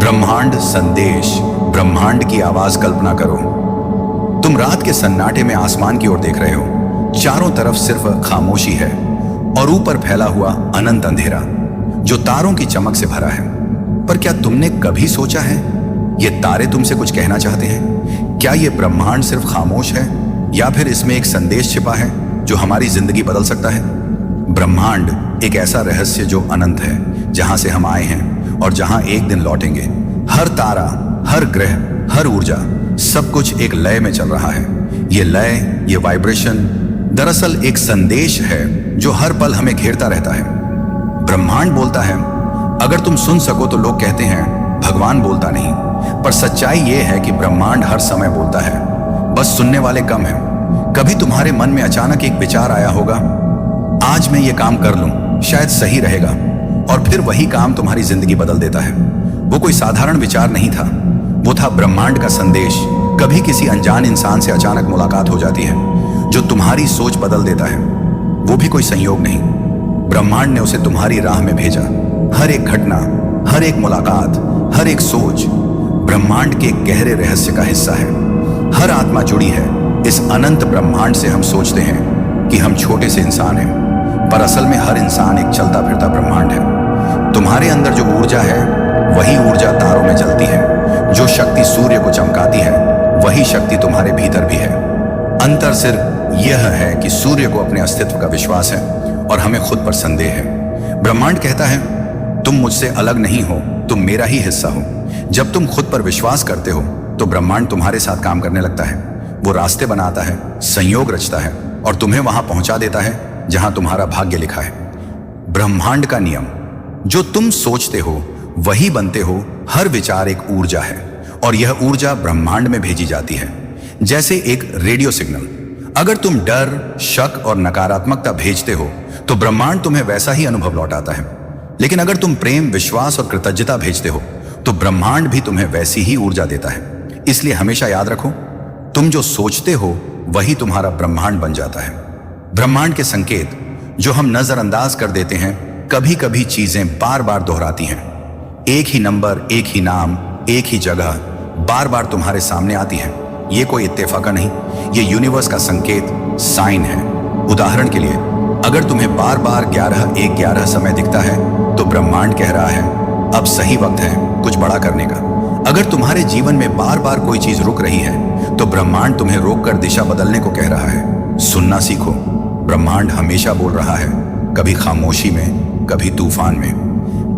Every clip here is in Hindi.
ब्रह्मांड संदेश, ब्रह्मांड की आवाज कल्पना करो। तुम रात के सन्नाटे में आसमान की ओर देख रहे हो। चारों तरफ सिर्फ खामोशी है और ऊपर फैला हुआ अनंत अंधेरा जो तारों की चमक से भरा है। पर क्या तुमने कभी सोचा है ये तारे तुमसे कुछ कहना चाहते हैं? क्या ये ब्रह्मांड सिर्फ खामोश है या फिर इसमें एक संदेश छिपा है जो हमारी जिंदगी बदल सकता है? ब्रह्मांड एक ऐसा रहस्य जो अनंत है, जहां से हम आए हैं और जहां एक दिन लौटेंगे। हर तारा, हर ग्रह, हर ऊर्जा, सब कुछ एक लय में चल रहा है। ये लय, ये वाइब्रेशन दरअसल एक संदेश है जो हर पल हमें घेरता रहता है। ब्रह्मांड बोलता है, अगर तुम सुन सको तो। लोग कहते हैं भगवान बोलता नहीं, पर सच्चाई ये है कि ब्रह्मांड हर समय बोलता है, बस सुनने वाले कम हैं। कभी तुम्हारे मन में अचानक एक विचार आया होगा, आज मैं ये काम कर लूं, शायद सही रहेगा, और फिर वही काम तुम्हारी जिंदगी बदल देता है। वो कोई साधारण विचार नहीं था, वो था ब्रह्मांड का संदेश। कभी किसी अनजान इंसान से अचानक मुलाकात हो जाती है जो तुम्हारी सोच बदल देता है। वो भी कोई संयोग नहीं, ब्रह्मांड ने उसे तुम्हारी राह में भेजा। हर एक घटना, हर एक मुलाकात, हर एक सोच ब्रह्मांड के गहरे रहस्य का हिस्सा है। हर आत्मा जुड़ी है इस अनंत ब्रह्मांड से। हम सोचते हैं कि हम छोटे से इंसान हैं, पर असल में हर इंसान एक चलता फिरता ब्रह्मांड है। तुम्हारे अंदर जो ऊर्जा है वही ऊर्जा तारों में जलती है। जो शक्ति सूर्य को चमकाती है वही शक्ति तुम्हारे भीतर भी है। अंतर सिर्फ यह है कि सूर्य को अपने अस्तित्व का विश्वास है और हमें खुद पर संदेह है। ब्रह्मांड कहता है, तुम मुझसे अलग नहीं हो, तुम मेरा ही हिस्सा हो। जब तुम खुद पर विश्वास करते हो तो ब्रह्मांड तुम्हारे साथ काम करने लगता है। वो रास्ते बनाता है, संयोग रचता है और तुम्हें वहां पहुंचा देता है जहां तुम्हारा भाग्य लिखा है। ब्रह्मांड का नियम, जो तुम सोचते हो वही बनते हो। हर विचार एक ऊर्जा है और यह ऊर्जा ब्रह्मांड में भेजी जाती है, जैसे एक रेडियो सिग्नल। अगर तुम डर, शक और नकारात्मकता भेजते हो तो ब्रह्मांड तुम्हें वैसा ही अनुभव लौटाता है। लेकिन अगर तुम प्रेम, विश्वास और कृतज्ञता भेजते हो तो ब्रह्मांड भी तुम्हें वैसी ही ऊर्जा देता है। इसलिए हमेशा याद रखो, तुम जो सोचते हो वही तुम्हारा ब्रह्मांड बन जाता है। ब्रह्मांड के संकेत जो हम नजरअंदाज कर देते हैं, कभी कभी चीजें बार बार दोहराती हैं। एक ही नंबर, एक ही नाम, एक ही जगह बार बार तुम्हारे सामने आती है। ये कोई इत्तेफाक नहीं, ये यूनिवर्स का संकेत, साइन है। उदाहरण के लिए, अगर तुम्हें बार बार 11-1-11 समय दिखता है तो ब्रह्मांड कह रहा है अब सही वक्त है कुछ बड़ा करने का। अगर तुम्हारे जीवन में बार बार कोई चीज रुक रही है तो ब्रह्मांड तुम्हें रोककर दिशा बदलने को कह रहा है। सुनना सीखो, ब्रह्मांड हमेशा बोल रहा है, कभी खामोशी में, कभी तूफान में।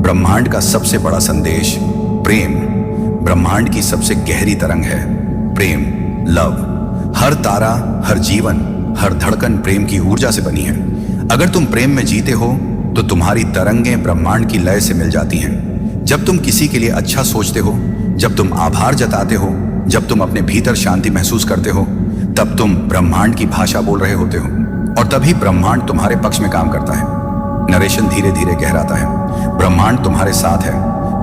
ब्रह्मांड का सबसे बड़ा संदेश प्रेम। ब्रह्मांड की सबसे गहरी तरंग है प्रेम, लव। हर तारा, हर जीवन, हर धड़कन प्रेम की ऊर्जा से बनी है। अगर तुम प्रेम में जीते हो तो तुम्हारी तरंगें ब्रह्मांड की लय से मिल जाती हैं। जब तुम किसी के लिए अच्छा सोचते हो, जब तुम आभार जताते हो, जब तुम अपने भीतर शांति महसूस करते हो, तब तुम ब्रह्मांड की भाषा बोल रहे होते हो और तभी ब्रह्मांड तुम्हारे पक्ष में काम करता है। नरेशन धीरे धीरे गहराता है। ब्रह्मांड तुम्हारे साथ है,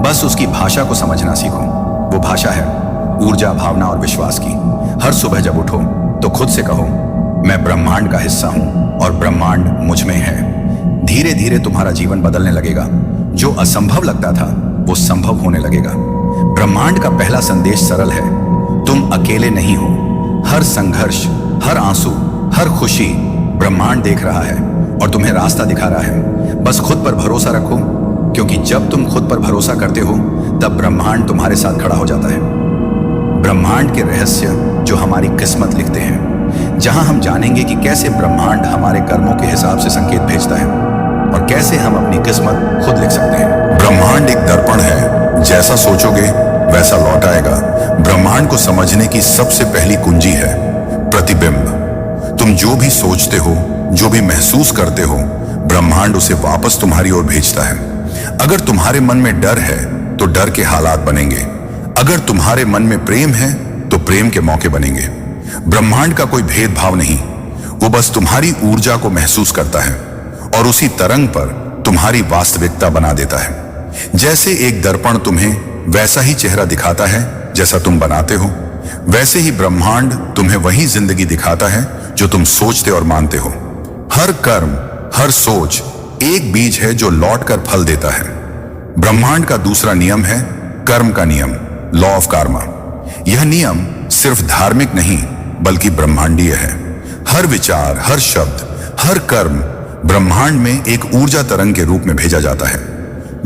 बस उसकी भाषा को समझना सीखो। वो भाषा है ऊर्जा, भावना और विश्वास की। हर सुबह जब उठो तो खुद से कहो, मैं ब्रह्मांड का हिस्सा हूं और ब्रह्मांड मुझ में है। धीरे धीरे तुम्हारा जीवन बदलने लगेगा। जो असंभव लगता था वो संभव होने लगेगा। ब्रह्मांड का पहला संदेश सरल है, तुम अकेले नहीं हो। हर संघर्ष, हर आंसू, हर खुशी ब्रह्मांड देख रहा है और तुम्हें रास्ता दिखा रहा है। बस खुद पर भरोसा रखो, क्योंकि जब तुम खुद पर भरोसा करते हो तब ब्रह्मांड तुम्हारे साथ खड़ा हो जाता है। ब्रह्मांड के रहस्य जो हमारी किस्मत लिखते हैं, जहां हम जानेंगे कि कैसे ब्रह्मांड हमारे कर्मों के हिसाब से संकेत भेजता है और कैसे हम अपनी किस्मत खुद लिख सकते हैं। ब्रह्मांड एक दर्पण है, जैसा सोचोगे वैसा लौट आएगा। ब्रह्मांड को समझने की सबसे पहली कुंजी है प्रतिबिंब। तुम जो भी सोचते हो, जो भी महसूस करते हो, ब्रह्मांड उसे वापस तुम्हारी ओर भेजता है। अगर तुम्हारे मन में डर है तो डर के हालात बनेंगे। अगर तुम्हारे मन में प्रेम है तो प्रेम के मौके बनेंगे। ब्रह्मांड का कोई भेदभाव नहीं, वो बस तुम्हारी ऊर्जा को महसूस करता है और उसी तरंग पर तुम्हारी वास्तविकता बना देता है। जैसे एक दर्पण तुम्हें वैसा ही चेहरा दिखाता है जैसा तुम बनाते हो, वैसे ही ब्रह्मांड तुम्हें वही जिंदगी दिखाता है जो तुम सोचते और मानते हो। हर कर्म, हर सोच एक बीज है जो लौटकर फल देता है। ब्रह्मांड का दूसरा नियम है कर्म का नियम, लॉ ऑफ कार्मा। यह नियम सिर्फ धार्मिक नहीं बल्कि ब्रह्मांडीय है। हर विचार, हर शब्द, हर कर्म ब्रह्मांड में एक ऊर्जा तरंग के रूप में भेजा जाता है।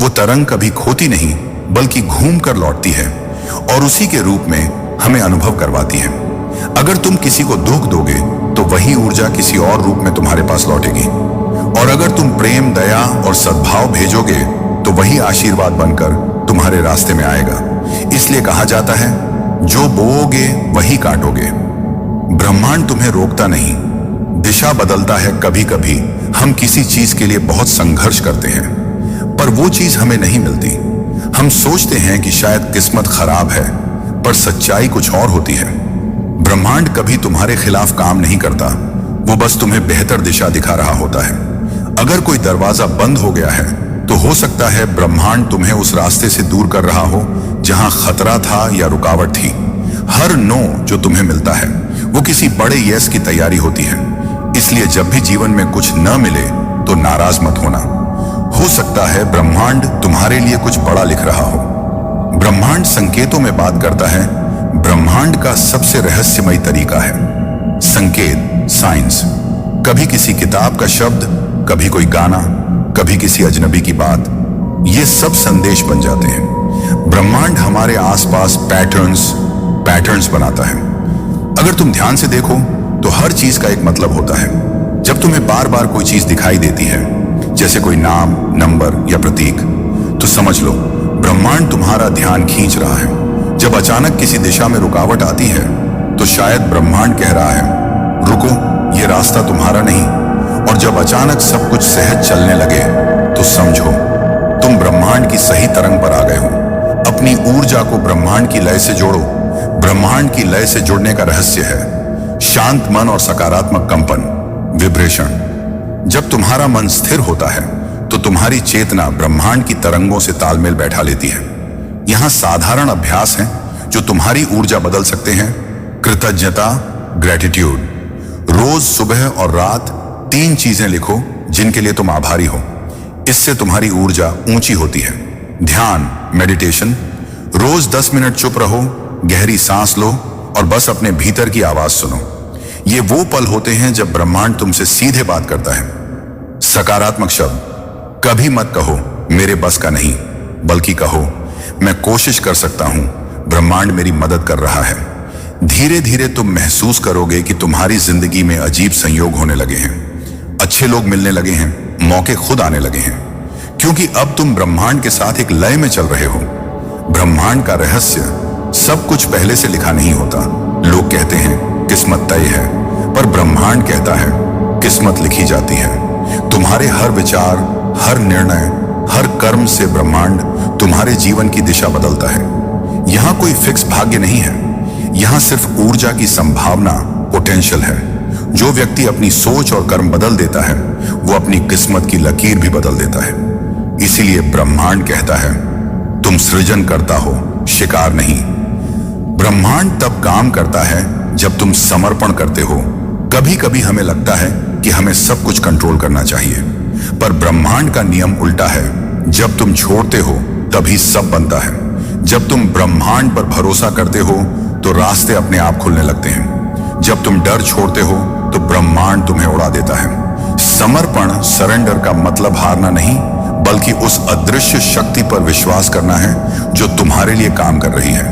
वो तरंग कभी खोती नहीं बल्कि घूम कर लौटती है और उसी के रूप में हमें अनुभव करवाती है। अगर तुम किसी को दुख दोगे तो वही ऊर्जा किसी और रूप में तुम्हारे पास लौटेगी, और अगर तुम प्रेम, दया और सद्भाव भेजोगे तो वही आशीर्वाद बनकर तुम्हारे रास्ते में आएगा। इसलिए कहा जाता है, जो बोओगे वही काटोगे। ब्रह्मांड तुम्हें रोकता नहीं, दिशा बदलता है। कभी कभी हम किसी चीज के लिए बहुत संघर्ष करते हैं पर वो चीज हमें नहीं मिलती। हम सोचते हैं कि शायद किस्मत खराब है, पर सच्चाई कुछ और होती है। ब्रह्मांड कभी तुम्हारे खिलाफ काम नहीं करता, वो बस तुम्हें बेहतर दिशा दिखा रहा होता है। अगर कोई दरवाजा बंद हो गया है तो हो सकता है ब्रह्मांड तुम्हें उस रास्ते से दूर कर रहा हो जहां खतरा था या रुकावट थी। हर नो जो तुम्हें मिलता है वो किसी बड़े यस की तैयारी होती है। इसलिए जब भी जीवन में कुछ न मिले तो नाराज मत होना। हो सकता है ब्रह्मांड तुम्हारे लिए कुछ बड़ा लिख रहा हो। ब्रह्मांड संकेतों में बात करता है। ब्रह्मांड का सबसे रहस्यमय तरीका है संकेत, साइंस। कभी किसी किताब का शब्द, कभी कोई गाना, कभी किसी अजनबी की बात, ये सब संदेश बन जाते हैं। ब्रह्मांड हमारे आसपास पैटर्न्स बनाता है। अगर तुम ध्यान से देखो तो हर चीज का एक मतलब होता है। जब तुम्हें बार बार कोई चीज दिखाई देती है, जैसे कोई नाम, नंबर या प्रतीक, तो समझ लो ब्रह्मांड तुम्हारा ध्यान खींच रहा है। जब अचानक किसी दिशा में रुकावट आती है तो शायद ब्रह्मांड कह रहा है, रुको, ये रास्ता तुम्हारा नहीं। और जब अचानक सब कुछ सहज चलने लगे तो समझो तुम ब्रह्मांड की सही तरंग पर आ गए हो। अपनी ऊर्जा को ब्रह्मांड की लय से जोड़ो। ब्रह्मांड की लय से जुड़ने का रहस्य है शांत मन और सकारात्मक कंपन, विब्रेशन। जब तुम्हारा मन स्थिर होता है तो तुम्हारी चेतना ब्रह्मांड की तरंगों से तालमेल बैठा लेती है। यहां साधारण अभ्यास हैं जो तुम्हारी ऊर्जा बदल सकते हैं। कृतज्ञता, ग्रेटिट्यूड। रोज सुबह और रात 3 चीजें लिखो जिनके लिए तुम आभारी हो। इससे तुम्हारी ऊर्जा ऊंची होती है। ध्यान, मेडिटेशन। रोज 10 मिनट चुप रहो, गहरी सांस लो और बस अपने भीतर की आवाज सुनो। ये वो पल होते हैं जब ब्रह्मांड तुमसे सीधे बात करता है। सकारात्मक शब्द। कभी मत कहो मेरे बस का नहीं, बल्कि कहो मैं कोशिश कर सकता हूं, ब्रह्मांड मेरी मदद कर रहा है। धीरे धीरे तुम महसूस करोगे कि तुम्हारी जिंदगी में अजीब संयोग होने लगे हैं। अच्छे लोग मिलने लगे हैं, मौके खुद आने लगे हैं, क्योंकि अब तुम ब्रह्मांड के साथ एक लय में चल रहे हो। ब्रह्मांड का रहस्य, सब कुछ पहले से लिखा नहीं होता। लोग कहते हैं किस्मत तय है, पर ब्रह्मांड कहता है किस्मत लिखी जाती है। तुम्हारे हर विचार, हर निर्णय, हर कर्म से ब्रह्मांड तुम्हारे जीवन की दिशा बदलता है। यहां कोई फिक्स भाग्य नहीं है, यहां सिर्फ ऊर्जा की संभावना, पोटेंशियल है। जो व्यक्ति अपनी सोच और कर्म बदल देता है वो अपनी किस्मत की लकीर भी बदल देता है। इसीलिए ब्रह्मांड कहता है तुम सृजन करता हो, शिकार नहीं। ब्रह्मांड तब काम करता है जब तुम समर्पण करते हो। कभी कभी हमें लगता है कि हमें सब कुछ कंट्रोल करना चाहिए, पर ब्रह्मांड का नियम उल्टा है। जब तुम छोड़ते हो तभी सब बनता है। जब तुम ब्रह्मांड पर भरोसा करते हो तो रास्ते अपने आप खुलने लगते हैं। जब तुम डर छोड़ते हो तो ब्रह्मांड तुम्हें उड़ा देता है। समर्पण, सरेंडर का मतलब हारना नहीं, बल्कि उस अदृश्य शक्ति पर विश्वास करना है जो तुम्हारे लिए काम कर रही है।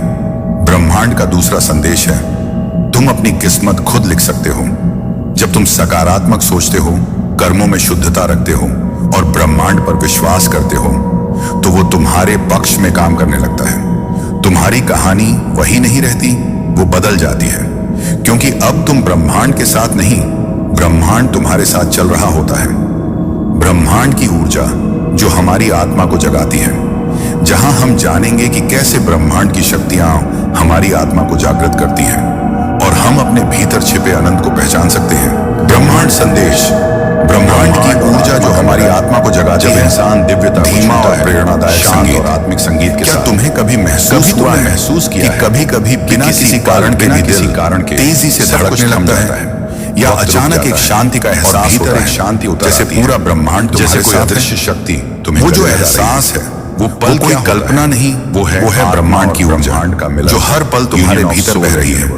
ब्रह्मांड का दूसरा संदेश है तुम अपनी किस्मत खुद लिख सकते हो। जब तुम सकारात्मक सोचते हो, कर्मों में शुद्धता रखते हो और ब्रह्मांड पर विश्वास करते हो तो वो तुम्हारे पक्ष में काम करने लगता है। तुम्हारी कहानी वही नहीं रहती, वो बदल जाती है, क्योंकि अब तुम ब्रह्मांड के साथ नहीं, ब्रह्मांड तुम्हारे साथ चल रहा होता है। ब्रह्मांड की ऊर्जा जो हमारी आत्मा को जगाती है, जहां हम जानेंगे कि कैसे ब्रह्मांड की शक्तियां हमारी आत्मा को जागृत करती हैं और हम अपने भीतर छिपे अनंत को पहचान सकते हैं। ब्रह्मांड संदेश, ब्रह्मांड की ऊर्जा जो हमारी आत्मा को जगाती है। इंसान दिव्यता, धीमा और प्रेरणादायक संगीत और आत्मिक संगीत के साथ तुम्हें कभी महसूस किया कि कभी-कभी बिना किसी कारण के तेजी से धड़कने लगता है, या अचानक एक शांति का एहसास होता है, शांति होता है, जैसे पूरा ब्रह्मांड, जैसे कोई अदृश्य शक्ति तुम्हें। वो जो एहसास है वो पल कोई कल्पना नहीं, वो है ब्रह्मांड की ऊर्जा जो हर पल तुम्हारे भीतर बह रही है।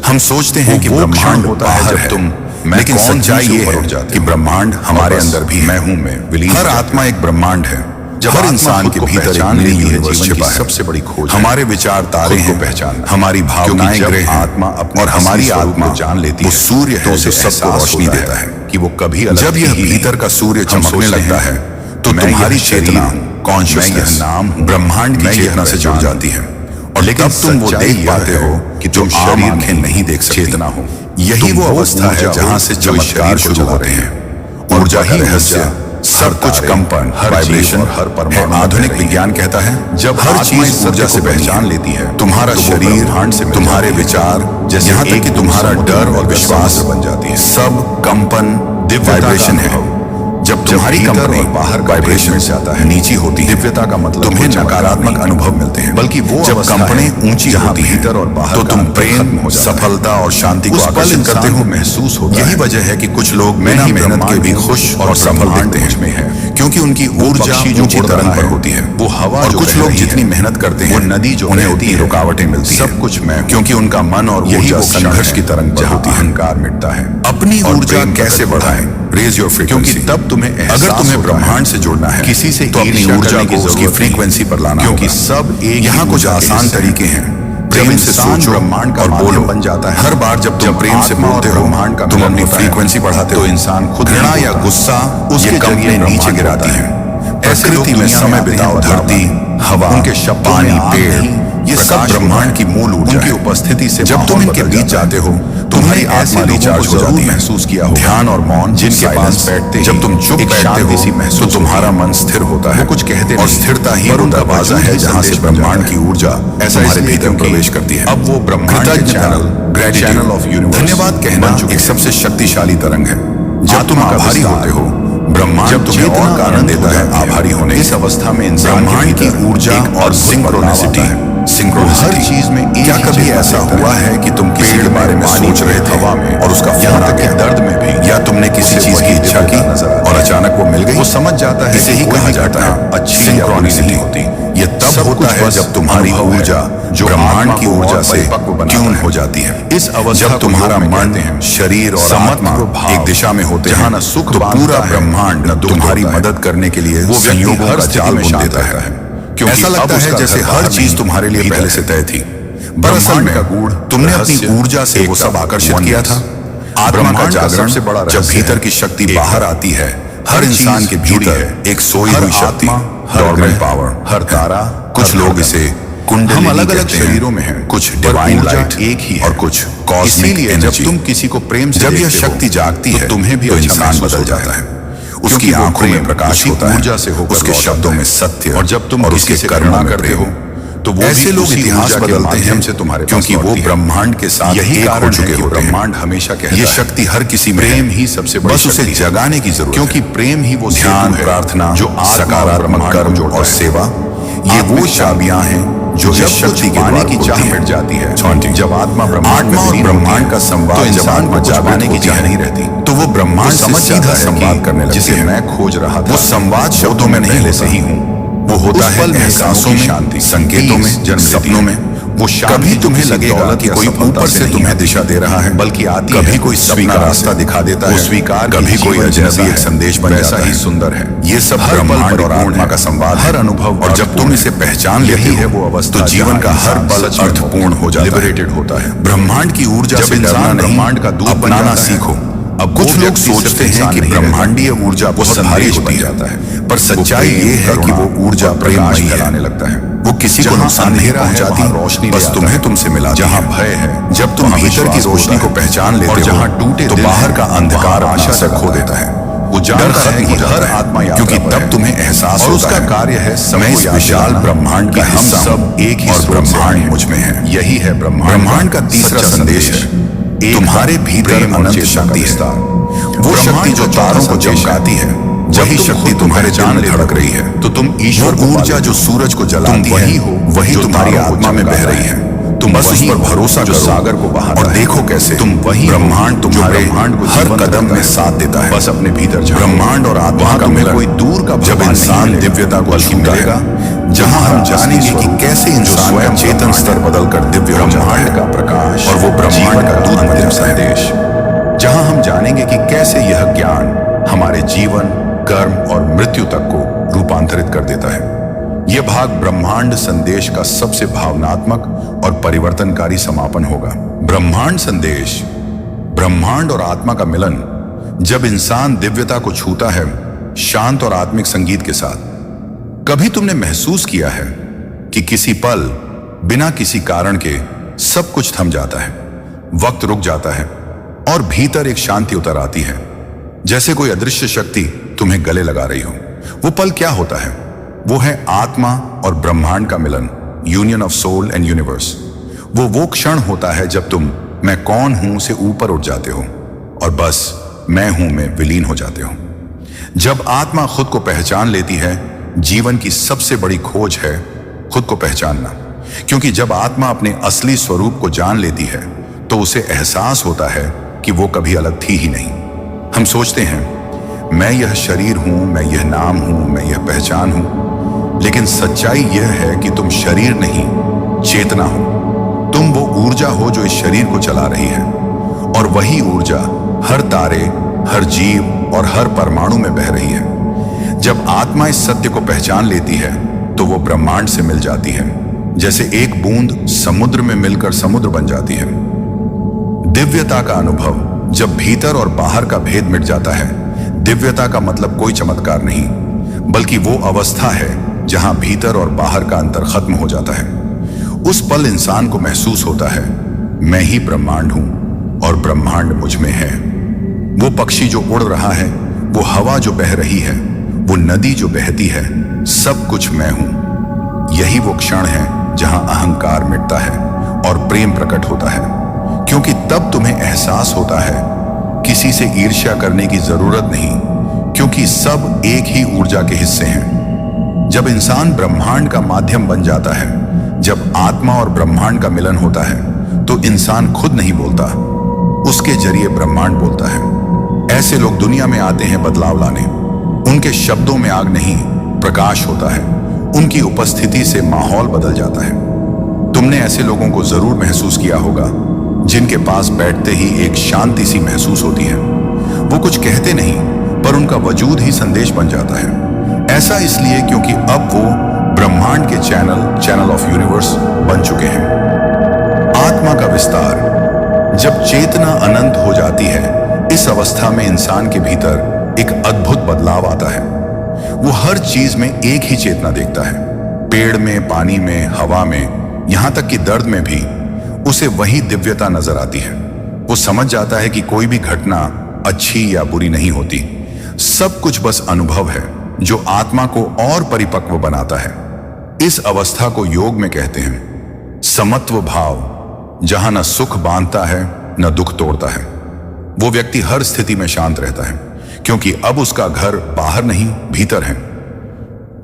हम सोचते हैं कि ब्रह्मांड होता है जब तुम, लेकिन सच्चाई ये है कि ब्रह्मांड हमारे अंदर भी है। हर आत्मा एक ब्रह्मांड है। हर इंसान के भीतर एक मिनी यूनिवर्स छिपा है। सबसे बड़ी खोज हमारे विचार तारे हैं, पहचान हमारी भावनाएं ग्रह आत्मा और हमारी आत्मा जान लेती है। वो सूर्य है जो सबको रोशनी देता है कि वो कभी अलग। जब यह भीतर का सूर्य चमकने लगता है तो तुम्हारी चेतना, कॉन्शियसनेस, नाम ब्रह्मांड की चेतना से जुड़ जाती है। और लेकिन तुम वो देख पाते हो कि तुम शरीर में नहीं देख सकते। चेतना हो, यही वो अवस्था है जहां से चमत्कार शुरू होते हैं। ऊर्जा ही रहस्य, सब कुछ कंपन, वाइब्रेशन, हर परमाणु। आधुनिक विज्ञान कहता है जब हर चीज ऊर्जा से पहचान लेती है, तुम्हारा शरीर, तुम्हारे विचार, जैसे यहाँ तक कि तुम्हारा डर और विश्वास बन जाती है, सब कंपन वाइब्रेशन है। जब तुम्हारी कंपनी बाहर वाइब्रेशन से आता है, नीची होती है, दिव्यता का मतलब तुम्हें नकारात्मक अनुभव मिलते हैं। बल्कि वो जब कंपनी ऊंची होती है भीतर और बाहर, तो तुम प्रेम, सफलता और शांति को आकर्षित करते हो, महसूस होता है। यही वजह है कि कुछ लोग बिना मेहनत के भी खुश और सफल दिखते हैं, क्योंकि उनकी ऊर्जा ऊंची तरंग पर होती है। वो हवा, और कुछ लोग जितनी मेहनत करते हैं, वो नदी जो उन्हें उतनी रुकावटें मिलती है। सब कुछ मैं, क्योंकि उनका मन और ऊर्जा संघर्ष की तरंग पर होती है। अहंकार मिटता है। अपनी ऊर्जा कैसे बढ़ाएं? Raise your frequency. क्योंकि तब तुम्हें, अगर तुम्हें ब्रह्मांड से जुड़ना है, किसी से तो अपनी ऊर्जा को उसकी फ्रीक्वेंसी पर लाना, क्योंकि सब एक। यहाँ कुछ आसान तरीके हैं। प्रेम से सोचो, ब्रह्मांड का और बोलो बन जाता है। हर बार जब तुम प्रेम से बोलते हो, ब्रह्मांड का तुम अपनी फ्रीक्वेंसी बढ़ाते हो, तो इंसान खुद घृणा या गुस्सा उसके कंपनी नीचे गिराती है। प्रकृति में समय बिताओ, धरती, हवा, उनके शब्द, पानी, पेड़, ये सब ब्रह्मांड की मूल ऊर्जा है। उपस्थिति से जब तुम इनके बीच जाते हो, तुम्हारी आत्मा रिचार्ज हो जाती है। महसूस किया हो ध्यान और मौन जिनके पास बैठते, जब तुम चुप बैठते हो तो तुम्हारा मन स्थिर होता है। कुछ कहते और स्थिरता ही वो दरवाजा है जहां से ब्रह्मांड की ऊर्जा तुम्हारे भीतर प्रवेश करती है। अब वो ब्रह्मांड चैनल ऑफ यूनिवर्स, धन्यवाद कहना एक सबसे शक्तिशाली तरंग है। जब तुम आभारी होते हो, ब्रह्मांड जब तुम्हें और कारण देता है आभारी होने। इस अवस्था में ब्रह्मांड की ऊर्जा और सिंक्रोनिसिटी, हर चीज में। क्या कभी ऐसा हुआ है कि तुम किसी के बारे में सोच रहे थे हवा में और उसका फोन आ गया, दर्द में भी, या तुमने किसी चीज की इच्छा की और अचानक वो मिल गई? वो समझ जाता है। इसे ही कहा जाता है अच्छी सिंक्रोनिसिटी होती। ये तब होता है जब तुम्हारी ऊर्जा जो ब्रह्मांड की ऊर्जा से ट्यून हो जाती है। इस अवस्था जब तुम्हारा मन, शरीर और आत्मा एक दिशा में होते हैं, तो पूरा ब्रह्मांड तुम्हारी मदद करने के लिए वो संयोगों का जाल बुन देता है। ऐसा लगता है जैसे हर चीज तुम्हारे लिए पहले से तय थी। दरअसल में तुमने अपनी ऊर्जा से वो सब आकर्षित किया था। आत्मा का जागरण से बड़ा जब भीतर की शक्ति बाहर आती है, हर इंसान के भीतर एक सोई हुई शक्ति, डॉर्मेंट पावर, हर तारा। कुछ लोग इसे कुंडलिनी, हम अलग अलग शरीरों में हैं, कुछ डिवाइन लाइट एक ही है और कुछ कॉस्मिक एनर्जी। जब तुम किसी को प्रेम से, जब यह शक्ति जागती है, तुम्हें भी इंसान बदल जाता है। उसकी आंखों में प्रकाश होता है, ऊर्जा से होकर उसके शब्दों में सत्य, और जब तुम किसी से करुणा करते हो तो वो ऐसे लोग इतिहास बदलते हैं हमसे तुम्हारे, क्योंकि वो ब्रह्मांड के साथ यही कारण हो चुके होते हैं। ब्रह्मांड हमेशा कहता है ये शक्ति हर किसी में, प्रेम ही सबसे बड़ी, बस उसे जगाने की जरूरत है। क्योंकि प्रेम ही वो ध्यान, प्रार्थना, जो सकारात्मक कर्म और सेवा, ये वो चाबियां हैं जो इस शक्ति पाने की चाह मिट जाती है। जब आत्मा और ब्रह्मांड का संवाद, तो इंसान को जगाने की चाह नहीं रहती, तो वो ब्रह्मांड समझ सीधा संवाद करने लगता है, जिसे मैं खोज रहा था। वो संवाद शब्दों में नहीं ले सही हूँ, वो होता है एहसासों में, शांति, संकेतों में, सपनों में। वो कभी तुम्हें लगेगा कि कोई ऊपर से तुम्हें दिशा दे रहा है, बल्कि आती कभी कोई सपना रास्ता दिखा देता है, स्वीकार, कभी कोई अजनबी एक संदेश बन जाता है। सुंदर है ये सब ब्रह्मांड और आत्मा का संवाद, हर अनुभव। और जब तुम इसे पहचान लेते हो, वो अवस्था, तो जीवन का हर पल अर्थपूर्ण हो जाता है, लिबरेटेड होता है। ब्रह्मांड की ऊर्जा से इंसान ब्रह्मांड का दूध अपनाना सीखो। अब कुछ लोग सोचते हैं कि ब्रह्मांडीय ऊर्जा वो संदेश बन जाता है, पर सच्चाई ये है कि वो ऊर्जा प्रेममयी फैलाने लगता है। वो किसी को नुकसान नहीं पहुंचाती, रोशनी बस तुम्हें तुमसे मिला। जहाँ भय है, जब तुम भीतर की रोशनी को पहचान लेते हो, जहाँ टूटे तो बाहर का अंधकार आशा से खो देता है। वो जानता है कि हर आत्मा, क्योंकि तब तुम्हें एहसास होता है, उसका कार्य है मैं इस विशाल ब्रह्मांड का हम सब एक ही, और ब्रह्मांड मुझ में है। यही है ब्रह्मांड का तीसरा संदेश है। तुम्हारे भीतर अनंत शक्ति है, वो शक्ति जो तारों को चमकाती है, वही शक्ति तुम्हारे जान धड़क रही है। तो तुम ईश्वर ऊर्जा जो सूरज को जलाती है, वही तुम्हारी आत्मा में बह रही है। तुम बस उस पर भरोसा जो सागर को बहाता है, और देखो कैसे तुम वही ब्रह्मांड तुम्हारे हर कदम में साथ देता है। बस अपने भीतर ब्रह्मांड और आत्मा का तुम्हें कोई दूर का, जब इंसान दिव्यता को छूता है, जहां हम जानेंगे कि कैसे इंसान स्वयं चेतन स्तर बदलकर दिव्य ब्रह्मांड का प्रकाश और वो ब्रह्मांड का दूत बन जाता है। जहां हम जानेंगे कि कैसे यह ज्ञान हमारे जीवन, कर्म और मृत्यु तक को रूपांतरित कर देता है। यह भाग ब्रह्मांड संदेश का सबसे भावनात्मक और परिवर्तनकारी समापन होगा। ब्रह्मांड संदेश, ब्रह्मांड और आत्मा का मिलन। जब इंसान दिव्यता को छूता है शांत और आत्मिक संगीत के साथ, कभी तुमने महसूस किया है कि किसी पल बिना किसी कारण के सब कुछ थम जाता है, वक्त रुक जाता है और भीतर एक शांति उतर आती है, जैसे कोई अदृश्य शक्ति तुम्हें गले लगा रही हो। वो पल क्या होता है? वो है आत्मा और ब्रह्मांड का मिलन, union of soul and universe. वो क्षण होता है जब तुम मैं कौन हूं से ऊपर उठ जाते हो और बस मैं हूं में विलीन हो जाते हो। जब आत्मा खुद को पहचान लेती है, जीवन की सबसे बड़ी खोज है खुद को पहचानना, क्योंकि जब आत्मा अपने असली स्वरूप को जान लेती है तो उसे एहसास होता है कि वो कभी अलग थी ही नहीं। हम सोचते हैं मैं यह शरीर हूं, मैं यह नाम हूं, मैं यह पहचान हूं, लेकिन सच्चाई यह है कि तुम शरीर नहीं, चेतना हो। तुम वो ऊर्जा हो जो इस शरीर को चला रही है, और वही ऊर्जा हर तारे, हर जीव और हर परमाणु में बह रही है। जब आत्मा इस सत्य को पहचान लेती है तो वो ब्रह्मांड से मिल जाती है, जैसे एक बूंद समुद्र में मिलकर समुद्र बन जाती है। दिव्यता का अनुभव, जब भीतर और बाहर का भेद मिट जाता है। दिव्यता का मतलब कोई चमत्कार नहीं, बल्कि वो अवस्था है जहां भीतर और बाहर का अंतर खत्म हो जाता है। उस पल इंसान को महसूस होता है मैं ही ब्रह्मांड हूं और ब्रह्मांड मुझ में है। वो पक्षी जो उड़ रहा है, वो हवा जो बह रही है, वो नदी जो बहती है, सब कुछ मैं हूं। यही वो क्षण है जहां अहंकार मिटता है और प्रेम प्रकट होता है, क्योंकि तब तुम्हें एहसास होता है किसी से ईर्ष्या करने की जरूरत नहीं, क्योंकि सब एक ही ऊर्जा के हिस्से हैं। जब इंसान ब्रह्मांड का माध्यम बन जाता है, जब आत्मा और ब्रह्मांड का मिलन होता है, तो इंसान खुद नहीं बोलता, उसके जरिए ब्रह्मांड बोलता है। ऐसे लोग दुनिया में आते हैं बदलाव लाने। उनके शब्दों में आग नहीं, प्रकाश होता है। उनकी उपस्थिति से माहौल बदल जाता है। तुमने ऐसे लोगों को जरूर महसूस किया होगा जिनके पास बैठते ही एक शांति सी महसूस होती है। वो कुछ कहते नहीं, पर उनका वजूद ही संदेश बन जाता है। ऐसा इसलिए क्योंकि अब वो ब्रह्मांड के चैनल ऑफ यूनिवर्स बन चुके हैं। आत्मा का विस्तार, जब चेतना अनंत हो जाती है, इस अवस्था में इंसान के भीतर एक अद्भुत बदलाव आता है। वो हर चीज में एक ही चेतना देखता है, पेड़ में, पानी में, हवा में, यहां तक कि दर्द में भी उसे वही दिव्यता नजर आती है। वो समझ जाता है कि कोई भी घटना अच्छी या बुरी नहीं होती, सब कुछ बस अनुभव है जो आत्मा को और परिपक्व बनाता है। इस अवस्था को योग में कहते हैं समत्व भाव, जहां न सुख बांधता है न दुख तोड़ता है। वो व्यक्ति हर स्थिति में शांत रहता है, क्योंकि अब उसका घर बाहर नहीं, भीतर है।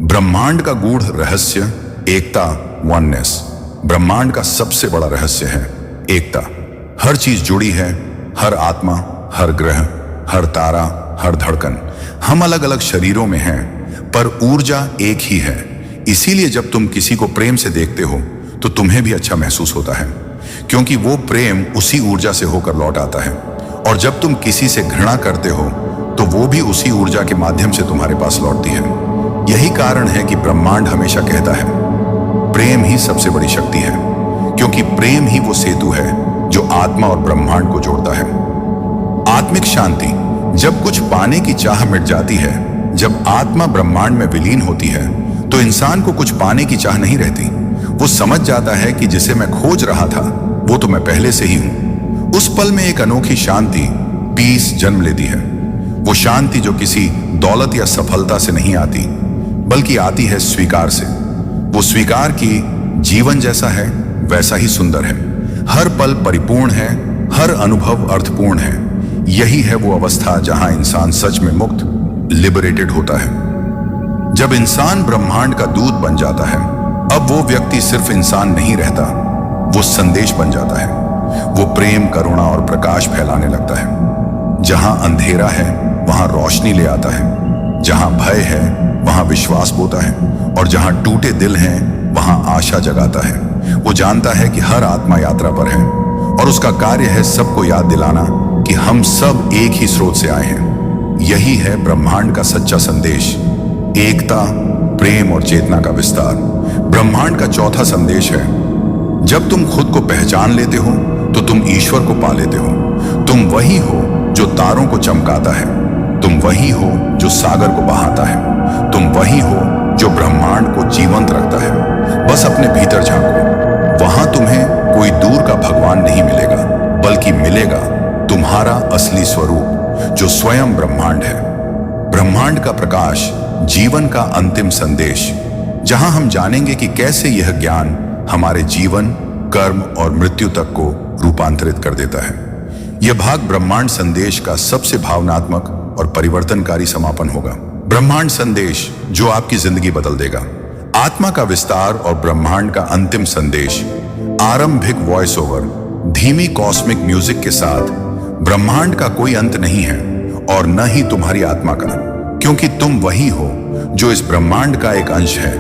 ब्रह्मांड का गूढ़ रहस्य एकता, वननेस। ब्रह्मांड का सबसे बड़ा रहस्य है एकता। हर चीज जुड़ी है, हर आत्मा, हर ग्रह, हर तारा, हर धड़कन। हम अलग अलग शरीरों में हैं, पर ऊर्जा एक ही है। इसीलिए जब तुम किसी को प्रेम से देखते हो तो तुम्हें भी अच्छा महसूस होता है, क्योंकि वो प्रेम उसी ऊर्जा से होकर लौट आता है। और जब तुम किसी से घृणा करते हो तो वो भी उसी ऊर्जा के माध्यम से तुम्हारे पास लौटती है। यही कारण है कि ब्रह्मांड हमेशा कहता है प्रेम ही सबसे बड़ी शक्ति है, क्योंकि प्रेम ही वो सेतु है जो आत्मा और ब्रह्मांड को जोड़ता है। आत्मिक शांति, जब कुछ पाने की चाह मिट जाती है, जब आत्मा ब्रह्मांड में विलीन होती है, तो इंसान को कुछ पाने की चाह नहीं रहती। वो समझ जाता है कि जिसे मैं खोज रहा था वो तो मैं पहले से ही हूं। उस पल में एक अनोखी शांति, पीस जन्म लेती है। वो शांति जो किसी दौलत या सफलता से नहीं आती, बल्कि आती है स्वीकार से। वो स्वीकार कि जीवन जैसा है वैसा ही सुंदर है, हर पल परिपूर्ण है, हर अनुभव अर्थपूर्ण है। यही है वो अवस्था जहां इंसान सच में मुक्त, लिबरेटेड होता है। जब इंसान ब्रह्मांड का दूत बन जाता है, अब वो व्यक्ति सिर्फ इंसान नहीं रहता, वो संदेश बन जाता है। वो प्रेम, करुणा और प्रकाश फैलाने लगता है। जहां अंधेरा है वहां रोशनी ले आता है, जहां भय है वहां विश्वास बोता है, और जहां टूटे दिल हैं वहां आशा जगाता है। वो जानता है कि हर आत्मा यात्रा पर है, और उसका कार्य है सबको याद दिलाना कि हम सब एक ही स्रोत से आए हैं। यही है ब्रह्मांड का सच्चा संदेश, एकता, प्रेम और चेतना का विस्तार। ब्रह्मांड का चौथा संदेश है, जब तुम खुद को पहचान लेते हो तो तुम ईश्वर को पा लेते हो। तुम वही हो जो तारों को चमकाता है, तुम वही हो जो सागर को बहाता है, तुम वही हो जो ब्रह्मांड को जीवंत रखता है। बस अपने भीतर झांको, वहां तुम्हें कोई दूर का भगवान नहीं मिलेगा, बल्कि मिलेगा तुम्हारा असली स्वरूप जो स्वयं ब्रह्मांड है। ब्रह्मांड का प्रकाश, जीवन का अंतिम संदेश, जहां हम जानेंगे कि कैसे यह ज्ञान हमारे जीवन, कर्म और मृत्यु तक को रूपांतरित कर देता है। यह भाग ब्रह्मांड संदेश का सबसे भावनात्मक और परिवर्तनकारी समापन होगा। ब्रह्मांड संदेश जो आपकी जिंदगी बदल देगा। आत्मा का विस्तार और ब्रह्मांड का अंतिम संदेश। आरंभिक वॉइस ओवर, धीमी कॉस्मिक म्यूजिक के साथ। ब्रह्मांड का कोई अंत नहीं है और न ही तुम्हारी आत्मा का, क्योंकि तुम वही हो जो इस ब्रह्मांड का एक अंश है,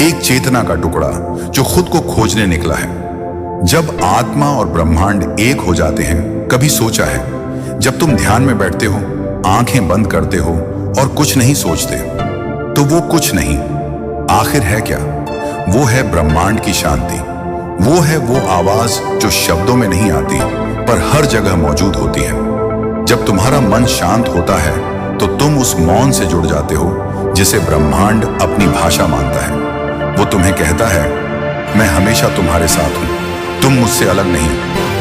एक चेतना का टुकड़ा जो खुद को खोजने निकला है। जब आत्मा और ब्रह्मांड एक हो जाते हैं, कभी सोचा है जब तुम ध्यान में बैठते हो, आंखें बंद करते हो और कुछ नहीं सोचते, तो वो कुछ नहीं आखिर है क्या? वो है ब्रह्मांड की शांति। वो है वो आवाज जो शब्दों में नहीं आती पर हर जगह मौजूद होती है। जब तुम्हारा मन शांत होता है तो तुम उस मौन से जुड़ जाते हो जिसे ब्रह्मांड अपनी भाषा मानता है। वो तुम्हें कहता है, मैं हमेशा तुम्हारे साथ हूं, तुम मुझसे अलग नहीं,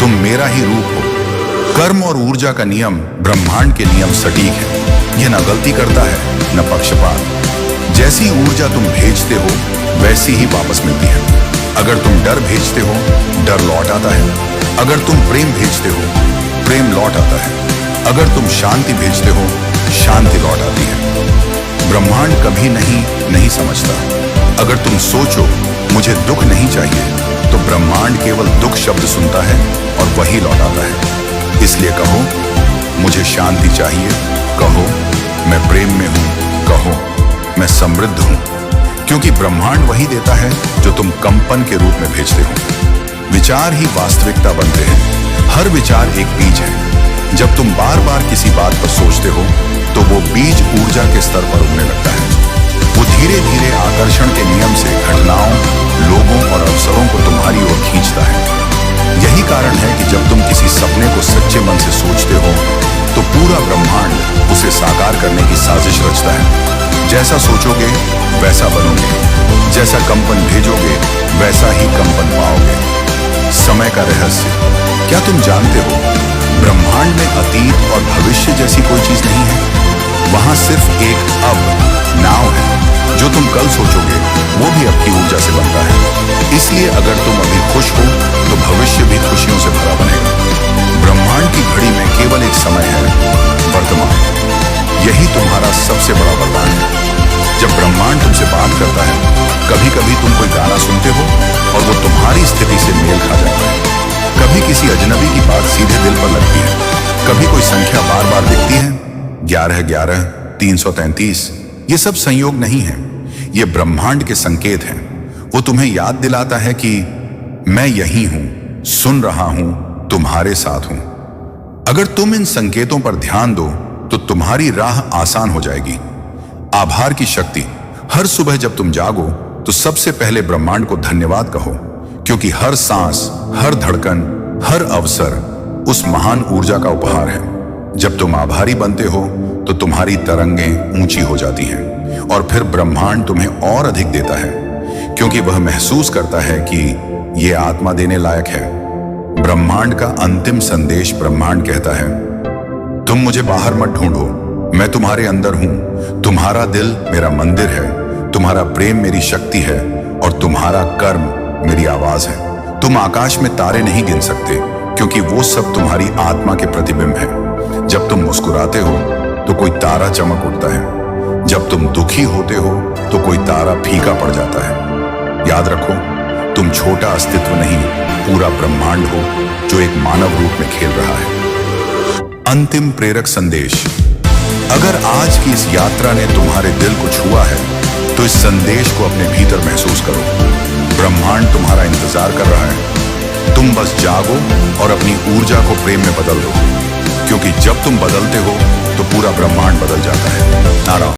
तुम मेरा ही रूप हो। कर्म और ऊर्जा का नियम ब्रह्मांड के नियम सटीक है। यह न गलती करता है न पक्षपात। जैसी ऊर्जा तुम भेजते हो वैसी ही वापस मिलती है। अगर तुम डर भेजते हो, डर लौट आता है। अगर तुम प्रेम भेजते हो, प्रेम लौट आता है। अगर तुम शांति भेजते हो, शांति लौट आती है। ब्रह्मांड कभी नहीं समझता। अगर तुम सोचो मुझे दुख नहीं चाहिए, तो ब्रह्मांड केवल दुख शब्द सुनता है और वही लौटाता है। इसलिए कहो, मुझे शांति चाहिए, कहो मैं प्रेम में हूं, कहो मैं समृद्ध हूं, क्योंकि ब्रह्मांड वही देता है जो तुम कंपन के रूप में भेजते हो। विचार ही वास्तविकता बनते हैं। हर विचार एक बीज है। जब तुम बार बार किसी बात पर सोचते हो तो वो बीज ऊर्जा के स्तर पर उगने लगता है। वो धीरे धीरे आकर्षण के नियम से घटनाओं, लोगों और अवसरों को तुम्हारी ओर खींचता है। यही कारण है कि जब तुम किसी सपने को सच्चे मन से सोचते हो तो पूरा ब्रह्मांड उसे साकार करने की साजिश रचता है। जैसा सोचोगे वैसा बनोगे, जैसा कंपन भेजोगे वैसा ही कंपन पाओगे। समय का रहस्य, क्या तुम जानते हो ब्रह्मांड में अतीत और भविष्य जैसी कोई चीज नहीं है। वहां सिर्फ एक अब, नाउ है। जो तुम कल सोचोगे वो भी अब की ऊर्जा से बनता है। इसलिए अगर तुम अभी खुश हो तो भविष्य भी खुशियों से भरा बनेगा। ब्रह्मांड की घड़ी में केवल एक समय है, वर्तमान। यही तुम्हारा सबसे बड़ा वरदान है। जब ब्रह्मांड तुमसे बात करता है, कभी कभी तुम कोई गाना सुनते हो और वो तुम्हारी स्थिति से मेल खा जाता है। कभी किसी अजनबी की बात सीधे दिल पर लगती है। कभी कोई संख्या बार बार दिखती है, 11 11 333। ये सब संयोग नहीं है, ये ब्रह्मांड के संकेत हैं। वो तुम्हें याद दिलाता है कि मैं यही हूं, सुन रहा हूं, तुम्हारे साथ हूं। अगर तुम इन संकेतों पर ध्यान दो तो तुम्हारी राह आसान हो जाएगी। आभार की शक्ति। हर सुबह जब तुम जागो तो सबसे पहले ब्रह्मांड को धन्यवाद कहो, क्योंकि हर सांस, हर धड़कन, हर अवसर उस महान ऊर्जा का उपहार है। जब तुम आभारी बनते हो तो तुम्हारी तरंगें ऊंची हो जाती हैं और फिर ब्रह्मांड तुम्हें और अधिक देता है, क्योंकि वह महसूस करता है कि यह आत्मा देने लायक है। ब्रह्मांड का अंतिम संदेश। ब्रह्मांड कहता है, तुम मुझे बाहर मत ढूंढो, मैं तुम्हारे अंदर हूं। तुम्हारा दिल मेरा मंदिर है, तुम्हारा प्रेम मेरी शक्ति है और तुम्हारा कर्म मेरी आवाज है। तुम आकाश में तारे नहीं गिन सकते, क्योंकि वो सब तुम्हारी आत्मा के प्रतिबिंब है। जब तुम मुस्कुराते हो तो कोई तारा चमक उठता है। जब तुम दुखी होते हो तो कोई तारा फीका पड़ जाता है। याद रखो, तुम छोटा अस्तित्व नहीं, पूरा ब्रह्मांड हो जो एक मानव रूप में खेल रहा है। अंतिम प्रेरक संदेश। अगर आज की इस यात्रा ने तुम्हारे दिल को छुआ है तो इस संदेश को अपने भीतर महसूस करो। ब्रह्मांड तुम्हारा इंतजार कर रहा है। तुम बस जागो और अपनी ऊर्जा को प्रेम में बदल दो, क्योंकि जब तुम बदलते हो तो पूरा ब्रह्मांड बदल जाता है।